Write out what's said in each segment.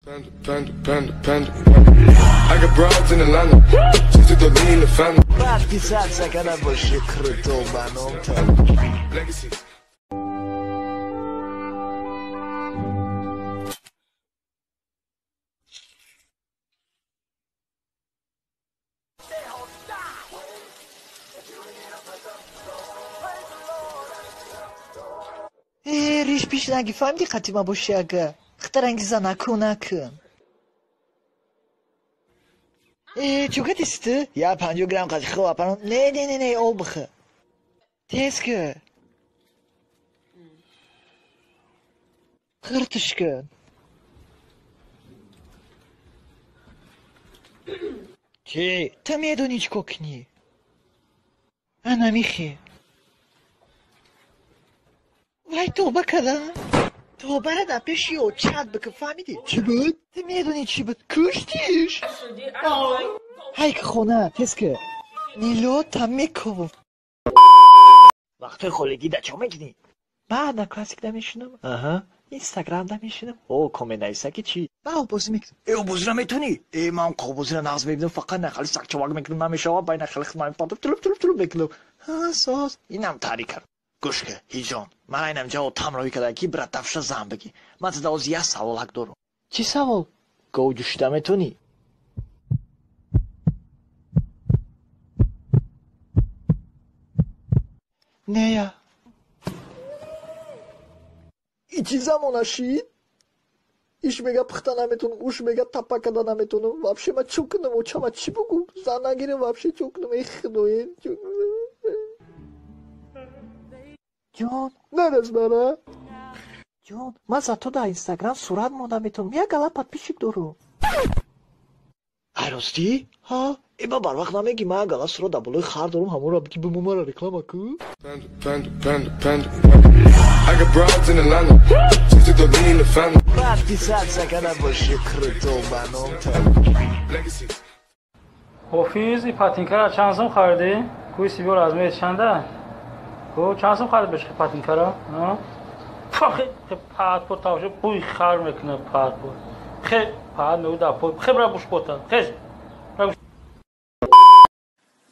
I got broads in Atlanta, just to the lean the family. وقتی سر سکنم باشه کرتو منام تا Legacy. ریش پیش نگی فهمیدی قطیما باشه اگه اخترانگیزا نکن چوکت استه؟ یا 50 گرم قطی خواه پران نه او بخه تیز که خرطش کن چی؟ تا میدونی چی کنی انا میخی وای توبه کردم توبه را در پیشی و چند بکن فهمیدی چی بود؟ تو میدونی چی بود؟ کشتیش های که خونه تیز که نیلو تمیکو وقتی خولگی در چه میکنی؟ من در کلاسیک در میشنم اینستاگرام در میشنم او کامنت ایسا که چی؟ من او بازی میکنم او بازی را میتونی؟ من که بازی را نغز میبینم فقط نخلی سکچواگ میکنم نمیشه و باید نخلی خدمانی پاردم تلوب بکنم ساز اینم تاری کرد گوش که هیجان من اینم جواب تمرایی کرده که برات دفشه زن بگی من تا دوز یه سوال حق دارم چی سوال؟ گو جوشیده میتونی؟ نه یا ایچی زمان اشید؟ ایش میگه پخته نمیتونم اوش میگه تپا کده نمیتونم وابشه من چو کنم و چه من چی بگم زن نگیره وابشه چو کنم ای خدوین جون نرز بره جون من за تو در اینستاگرام صورت مونده میتونم یه گله подписчик دارم راستی؟ ها؟ ایبا بر وقت نمیگی من گله صورت در بالای خر دارم همون را بگی به ما را رکلام کن I got broads in Atlanta, just to the lean the family. وقتی سر سکنم باشه کرتو منام تا Legacy. حافظ این پاتینکر چند سوم خریدی؟ کوی سیبیل از میت چنده؟ کو چند سوم خرید بشه پاتینکر ها؟ خیلی پات پات تاوشه بوی خر میکنه پات خیلی پات میوده پات خیلی برای بوش بوده خیلی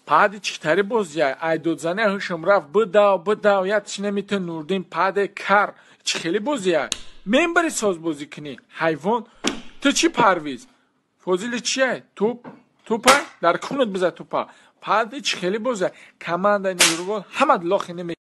پاد چیتاری بازیه ایدود زنه هشم رفت بداو یا چی نمیتون نوردین پاد کار چی خیلی بازیه من بری ساز بازی کنی حیوان تو چی پرویز فوزیل چیه توپا در کونت بزن توپا پاد چی خیلی بازیه کمانده نیروال همه لاخی نمی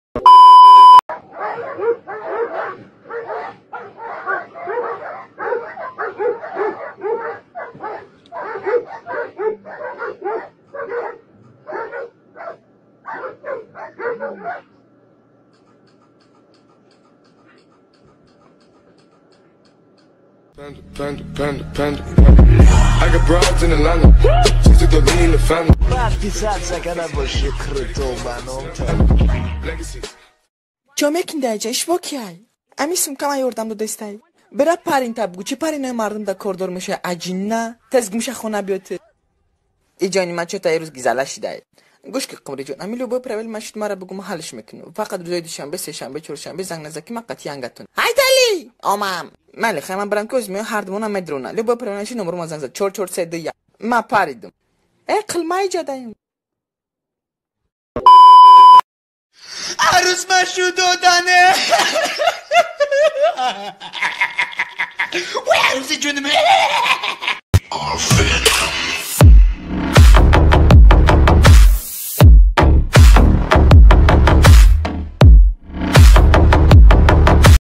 Panda. I got broads in Atlanta, just to the lean the family. وقتی سر سکنم باشه کرتو منام تا Legacy. Чомекин дайҷаш вокиай. Ами сумкама ёрдамда дестай. Бера парин табгу, чи паринай мардам да кордор меша аҷинна, тазг меша хона биёти. Иҷони ман чо та ирӯз гизала шидай. гӯш ки қумриҷон, ами любой правил машид мара бигу ма ҳалш мекунам. Фақат рӯзои душанбе, сешанбе, чоршанбе занг назаки ма қатъи ангатун. Ҳайдали! Омам. Майли, хай ман барам ки o'zim ҳардумонам медрона. Любой правил машид номерма занг зад 4431. Ма паридум. қилма иҷодайм. عروس مشو دادنه وی عروس جونمه